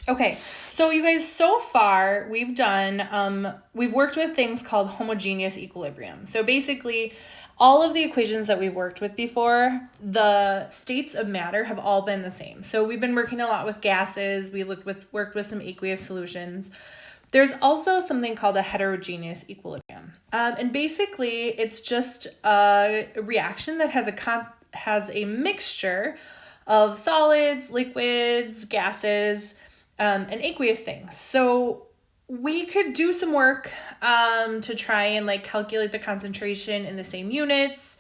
Okay, so you guys, so far we've worked with things called homogeneous equilibrium. So basically, all of the equations that we've worked with before, the states of matter have all been the same. So we've been working a lot with gases. We worked with some aqueous solutions. There's also something called a heterogeneous equilibrium. And basically, it's just a reaction that has a mixture of solids, liquids, gases, and aqueous things. So we could do some work to try and like calculate the concentration in the same units,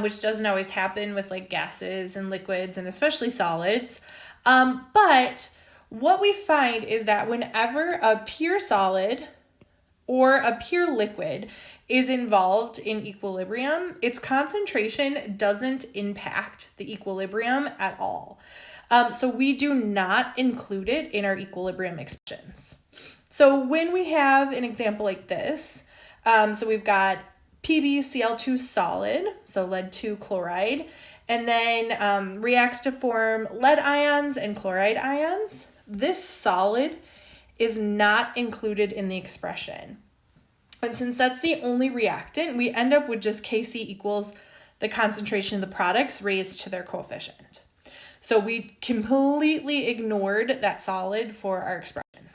which doesn't always happen with like gases and liquids and especially solids. But what we find is that whenever a pure solid or a pure liquid is involved in equilibrium, its concentration doesn't impact the equilibrium at all. So we do not include it in our equilibrium expressions. So when we have an example like this, so we've got PbCl2 solid, so lead 2 chloride, and then reacts to form lead ions and chloride ions. This solid is not included in the expression. And since that's the only reactant, we end up with just Kc equals the concentration of the products raised to their coefficient. So we completely ignored that solid for our expression.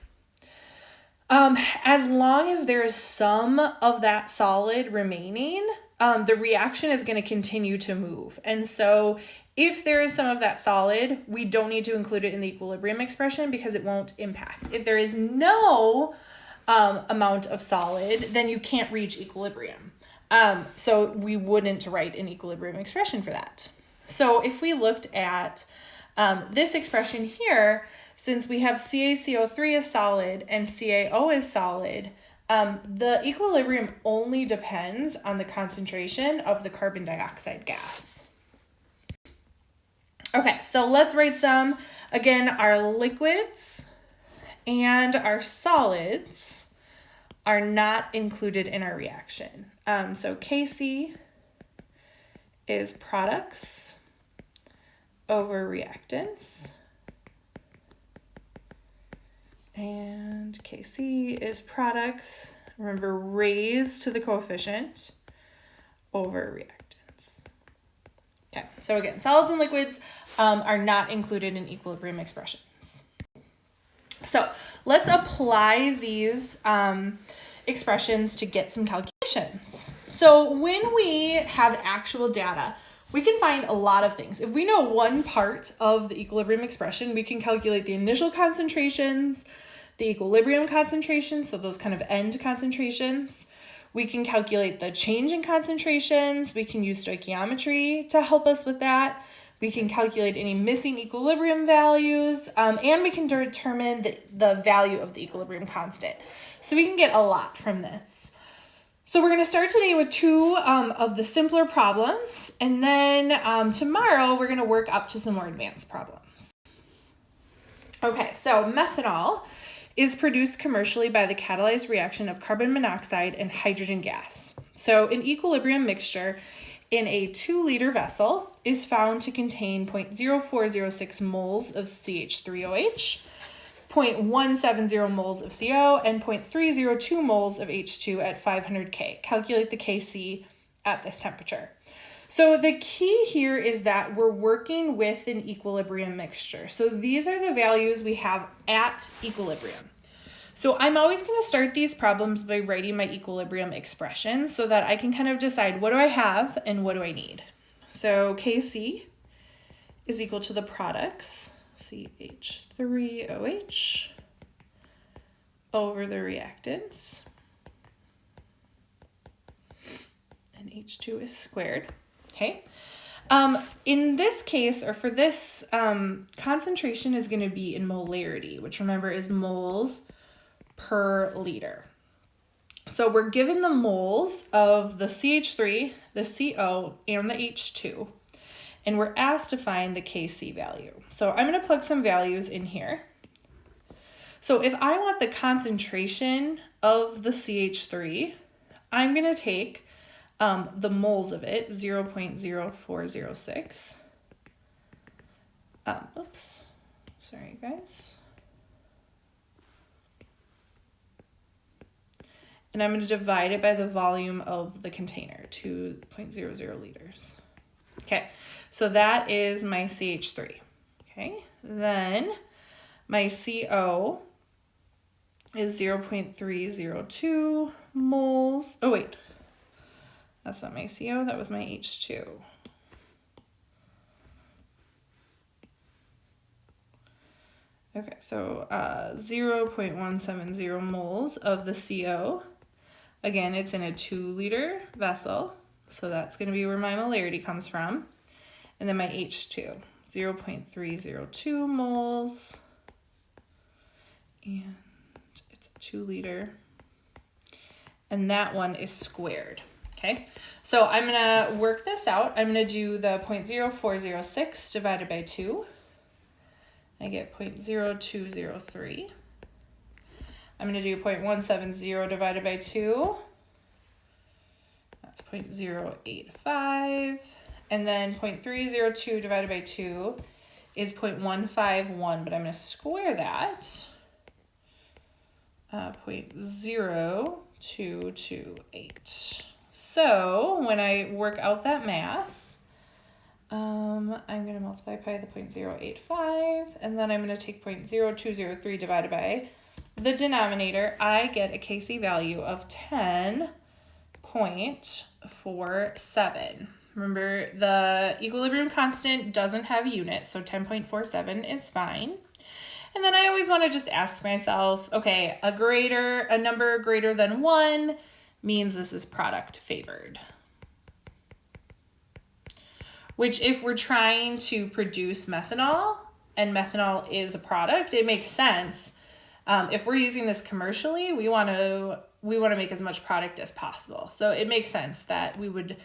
As long as there is some of that solid remaining, the reaction is going to continue to move. And so if there is some of that solid, we don't need to include it in the equilibrium expression because it won't impact. If there is no amount of solid, then you can't reach equilibrium. So we wouldn't write an equilibrium expression for that. So if we looked at this expression here, since we have CaCO3 is solid and CaO is solid, the equilibrium only depends on the concentration of the carbon dioxide gas. Okay, so let's write some. Again, our liquids and our solids are not included in our reaction. So Kc is products over reactants. And Kc is products, remember, raised to the coefficient over reactants. Okay, so again, solids and liquids are not included in equilibrium expressions. So let's apply these expressions to get some calculations. So when we have actual data, we can find a lot of things. If we know one part of the equilibrium expression, we can calculate the initial concentrations, the equilibrium concentrations, so those kind of end concentrations. We can calculate the change in concentrations. We can use stoichiometry to help us with that. We can calculate any missing equilibrium values, and we can determine the value of the equilibrium constant. So we can get a lot from this. So we're going to start today with two of the simpler problems, and then tomorrow we're going to work up to some more advanced problems. Okay, so methanol is produced commercially by the catalyzed reaction of carbon monoxide and hydrogen gas. So an equilibrium mixture in a 2-liter vessel is found to contain 0.0406 moles of CH3OH, 0.170 moles of CO, and 0.302 moles of H2 at 500 K. Calculate the Kc at this temperature. So the key here is that we're working with an equilibrium mixture. So these are the values we have at equilibrium. So I'm always going to start these problems by writing my equilibrium expression so that I can kind of decide what do I have and what do I need. So Kc is equal to the products, CH3OH, over the reactants, and H2 is squared. Okay. In this case, or for this, concentration is going to be in molarity, which remember is moles per liter. So we're given the moles of the CH3, the CO, and the H2, and we're asked to find the Kc value. So I'm going to plug some values in here. So if I want the concentration of the CH3, I'm going to take the moles of it, 0.0406. Oops, sorry guys. and I'm going to divide it by the volume of the container, 2.00 liters. Okay, so that is my CH3. Okay, then my CO is 0.302 moles. Oh wait, that's not my CO, that was my H2. Okay, so 0.170 moles of the CO. Again, it's in a 2-liter vessel, so that's going to be where my molarity comes from. And then my H2, 0.302 moles, and it's a 2-liter. And that one is squared, okay? So I'm going to work this out. I'm going to do the 0.0406 divided by 2. I get 0.0203. I'm going to do 0.170 divided by 2. That's 0.085. And then 0.302 divided by 2 is 0.151, but I'm going to square that. 0.0228. So when I work out that math, I'm going to multiply by the 0.085, and then I'm going to take 0.0203 divided by the denominator. I get a Kc value of 10.47. Remember, the equilibrium constant doesn't have units, so 10.47 is fine. And then I always want to just ask myself, okay, a number greater than 1 means this is product favored. Which, if we're trying to produce methanol, and methanol is a product, it makes sense. If we're using this commercially, we want to make as much product as possible. So it makes sense that we would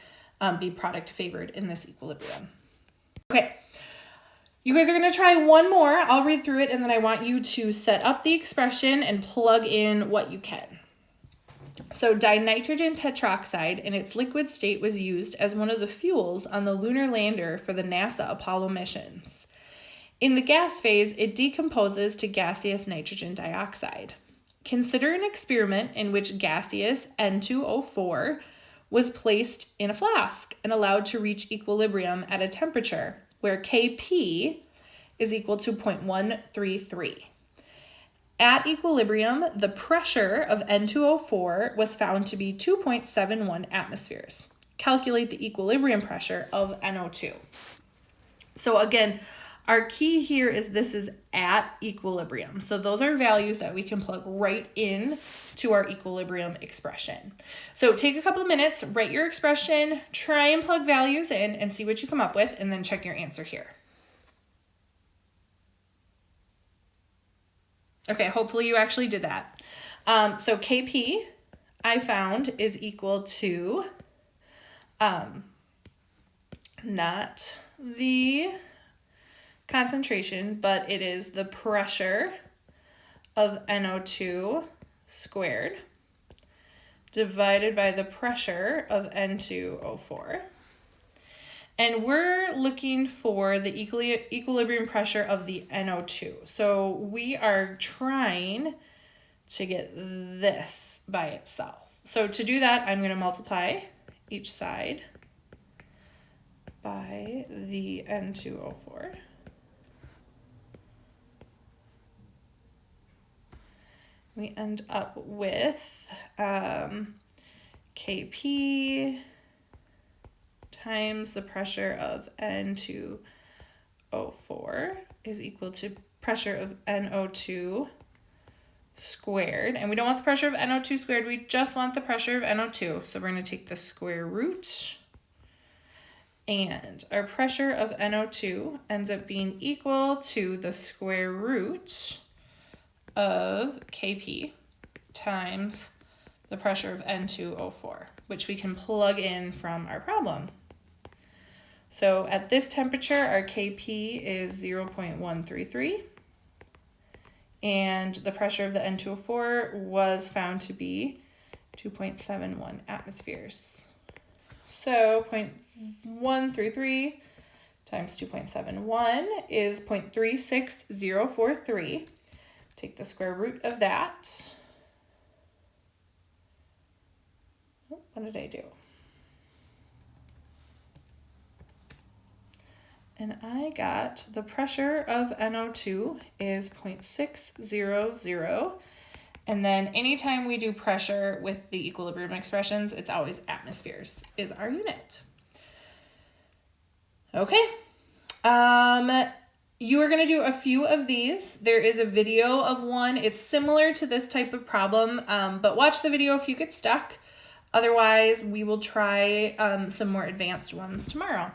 be product favored in this equilibrium. Okay, you guys are going to try one more. I'll read through it, and then I want you to set up the expression and plug in what you can. So dinitrogen tetroxide in its liquid state was used as one of the fuels on the lunar lander for the NASA Apollo missions. In the gas phase, it decomposes to gaseous nitrogen dioxide. Consider an experiment in which gaseous N2O4 was placed in a flask and allowed to reach equilibrium at a temperature where Kp is equal to 0.133. At equilibrium, the pressure of N2O4 was found to be 2.71 atmospheres. Calculate the equilibrium pressure of NO2. So again, our key here is this is at equilibrium. So those are values that we can plug right in to our equilibrium expression. So take a couple of minutes, write your expression, try and plug values in and see what you come up with, and then check your answer here. Okay, hopefully you actually did that. So Kp, I found, is equal to, not the concentration, but it is the pressure of NO2 squared divided by the pressure of N2O4. And we're looking for the equilibrium pressure of the NO2. So we are trying to get this by itself. So to do that, I'm going to multiply each side by the N2O4. We end up with Kp times the pressure of N2O4 is equal to pressure of NO2 squared. And we don't want the pressure of NO2 squared, we just want the pressure of NO2. So we're going to take the square root. And our pressure of NO2 ends up being equal to the square root of Kp times the pressure of N2O4, which we can plug in from our problem. So at this temperature, our Kp is 0.133, and the pressure of the N2O4 was found to be 2.71 atmospheres. So 0.133 times 2.71 is 0.36043. Take the square root of that. What did I do? And I got the pressure of NO2 is 0.600. And then anytime we do pressure with the equilibrium expressions, it's always atmospheres is our unit. Okay. You are going to do a few of these. There is a video of one. It's similar to this type of problem, but watch the video if you get stuck. Otherwise, we will try some more advanced ones tomorrow.